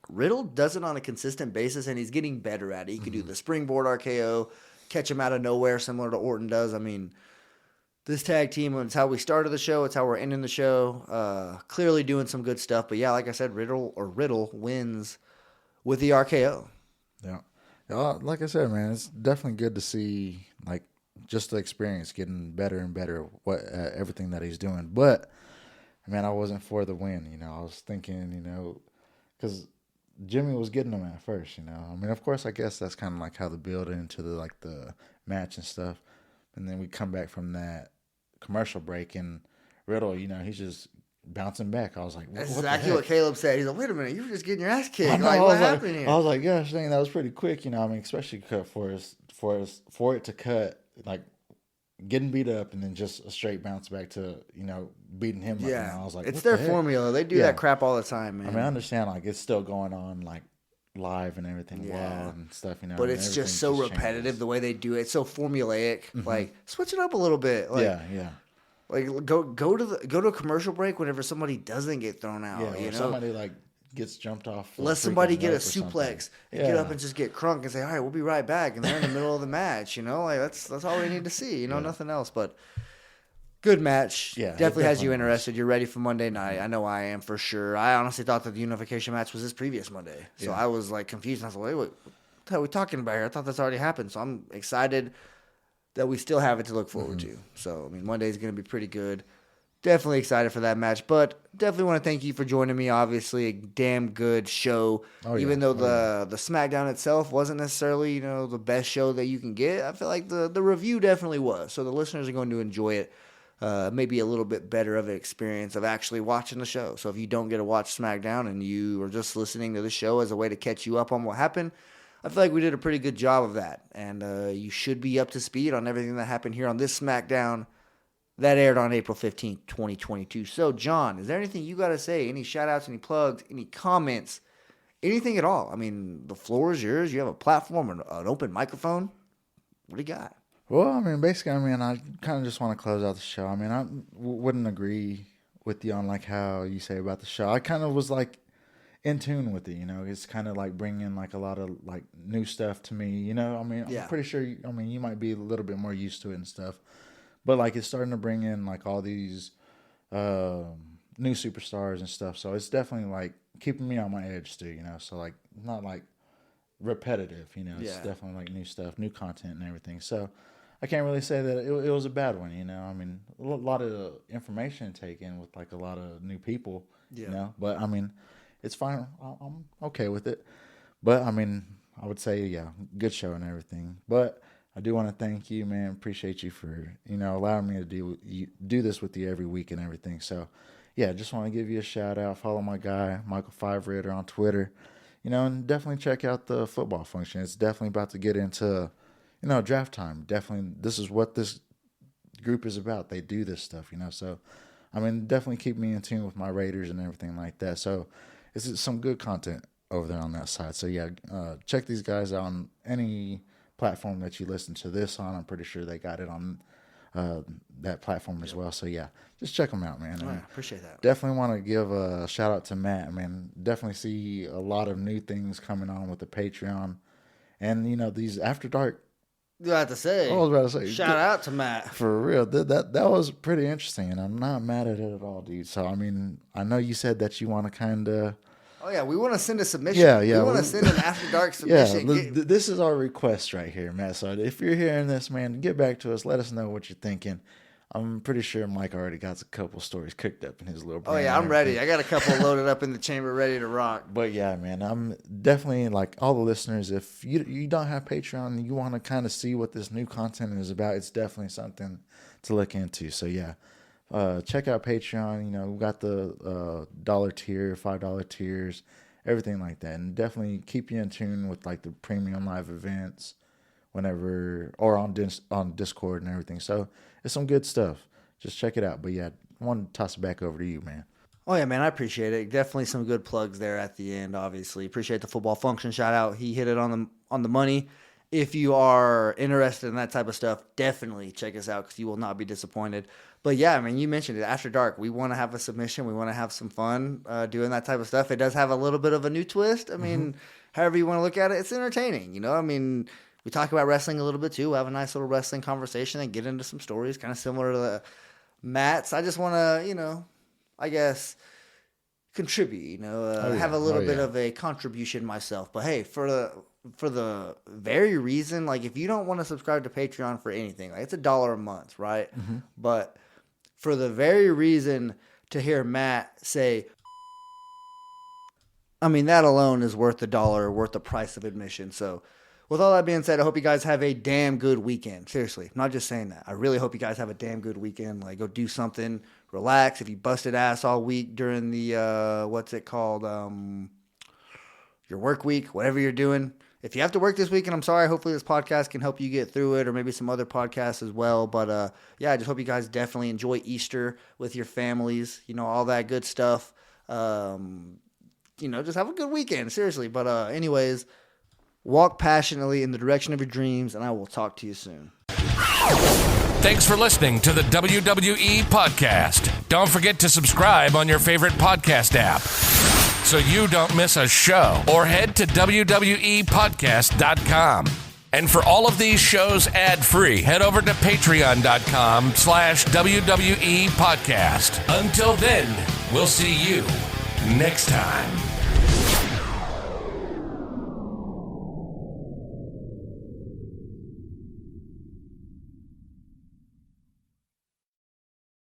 Riddle does it on a consistent basis, and he's getting better at it. He can do the springboard RKO, catch him out of nowhere, similar to Orton does. I mean, this tag team, it's how we started the show. It's how we're ending the show. Clearly doing some good stuff. But, yeah, like I said, Riddle wins with the RKO. Yeah. Like I said, man, it's definitely good to see, like, just the experience getting better and better at everything that he's doing. But, man, I wasn't for the win. I was thinking, because Jimmy was getting him at first, I mean, of course, I guess that's kind of like how the build into the match and stuff. And then we come back from that commercial break, and Riddle, he's just bouncing back. I was like, that's exactly what Caleb said. He's like, wait a minute, you were just getting your ass kicked. Like, what happened here? I was like, gosh dang, that was pretty quick, I mean, especially for it to cut, like, getting beat up and then just a straight bounce back to, beating him. Yeah. I was like, it's their formula. They do that crap all the time, man. I mean, I understand, like, it's still going on, like, live and everything, wild and stuff, But it's just so repetitive changes. The way they do it. It's so formulaic. Like, switch it up a little bit. Like, yeah. Like, go to a commercial break whenever somebody doesn't get thrown out. Yeah, somebody, like, gets jumped off. Let somebody get a suplex and get up and just get crunk and say, all right, we'll be right back. And they're in the middle of the match, like that's all we need to see, nothing else. But good match. Yeah, definitely has you interested. You're ready for Monday night. I know I am for sure. I honestly thought that the unification match was this previous Monday. So I was like confused. I was like, wait, what the hell are we talking about here? I thought that's already happened. So I'm excited that we still have it to look forward to. So, I mean, Monday's going to be pretty good. Definitely excited for that match, but definitely want to thank you for joining me. Obviously, a damn good show. Even though the SmackDown itself wasn't necessarily, the best show that you can get, I feel like the review definitely was. So the listeners are going to enjoy it. Maybe a little bit better of an experience of actually watching the show. So if you don't get to watch SmackDown and you are just listening to the show as a way to catch you up on what happened, I feel like we did a pretty good job of that. And you should be up to speed on everything that happened here on this SmackDown that aired on April 15th, 2022. So, John, is there anything you got to say? Any shout-outs, any plugs, any comments, anything at all? I mean, the floor is yours. You have a platform, an open microphone. What do you got? Well, I mean, basically, I kind of just want to close out the show. I mean, wouldn't agree with you on, like, how you say about the show. I kind of was, like, in tune with it. You know, it's kind of like bringing like a lot of like new stuff to me. You know, I mean, I'm pretty sure. You might be a little bit more used to it and stuff, but like it's starting to bring in like all these new superstars and stuff. So it's definitely like keeping me on my edge too. You know, so like not like repetitive. You know, it's definitely like new stuff, new content, and everything. So I can't really say that it was a bad one. You know, I mean, a lot of information taken with like a lot of new people. You know, but I mean, it's fine. I'm okay with it. But I mean, I would say, good show and everything. But I do want to thank you, man. Appreciate you for, allowing me to do this with you every week and everything. So, just want to give you a shout out. Follow my guy, Michael Five Ritter, on Twitter. And definitely check out the football function. It's definitely about to get into, draft time. Definitely, this is what this group is about. They do this stuff, So, I mean, definitely keep me in tune with my Raiders and everything like that. So, it's some good content over there on that side. So, check these guys out on any platform that you listen to this on. I'm pretty sure they got it on that platform as well. So, just check them out, man. I appreciate that. Definitely want to give a shout out to Matt, man. Definitely see a lot of new things coming on with the Patreon. And, these After Dark. You have to say. I was about to say. Shout out to Matt. For real. That was pretty interesting, and I'm not mad at it at all, dude. So, I mean, I know you said that you want to kind of. Oh, yeah. We want to send a submission. Yeah. We want to send an After Dark submission. This is our request right here, Matt. So, if you're hearing this, man, get back to us. Let us know what you're thinking. I'm pretty sure Mike already got a couple stories cooked up in his little brain. Oh, yeah, I'm ready. I got a couple loaded up in the chamber ready to rock. But, yeah, man, I'm definitely, like, all the listeners, if you don't have Patreon and you want to kind of see what this new content is about, it's definitely something to look into. So, check out Patreon. We got the $1 tier, $5 tiers, everything like that. And definitely keep you in tune with, like, the premium live events whenever, or on Discord and everything. So, it's some good stuff. Just check it out. But, I want to toss it back over to you, man. Oh, yeah, man, I appreciate it. Definitely some good plugs there at the end, obviously. Appreciate the football function shout out. He hit it on the money. If you are interested in that type of stuff, definitely check us out because you will not be disappointed. But, I mean, you mentioned it. After Dark, we want to have a submission. We want to have some fun doing that type of stuff. It does have a little bit of a new twist. I mean, however you want to look at it, it's entertaining, I mean, we talk about wrestling a little bit, too. We'll have a nice little wrestling conversation and get into some stories kind of similar to the Matt's. I just want to, I guess, contribute, have a little bit of a contribution myself. But, hey, for the very reason, like, if you don't want to subscribe to Patreon for anything, like, it's $1 a month, right? But for the very reason to hear Matt say, I mean, that alone is worth $1, worth the price of admission. So, with all that being said, I hope you guys have a damn good weekend. Seriously, I'm not just saying that. I really hope you guys have a damn good weekend. Like, go do something, relax. If you busted ass all week during the, what's it called, your work week, whatever you're doing. If you have to work this weekend, I'm sorry. Hopefully this podcast can help you get through it, or maybe some other podcasts as well. But, I just hope you guys definitely enjoy Easter with your families, all that good stuff. Just have a good weekend, seriously. But anyways, walk passionately in the direction of your dreams, and I will talk to you soon. Thanks for listening to the WWE Podcast. Don't forget to subscribe on your favorite podcast app so you don't miss a show, or head to WWEpodcast.com. And for all of these shows ad-free, head over to patreon.com/WWE Podcast. Until then, we'll see you next time.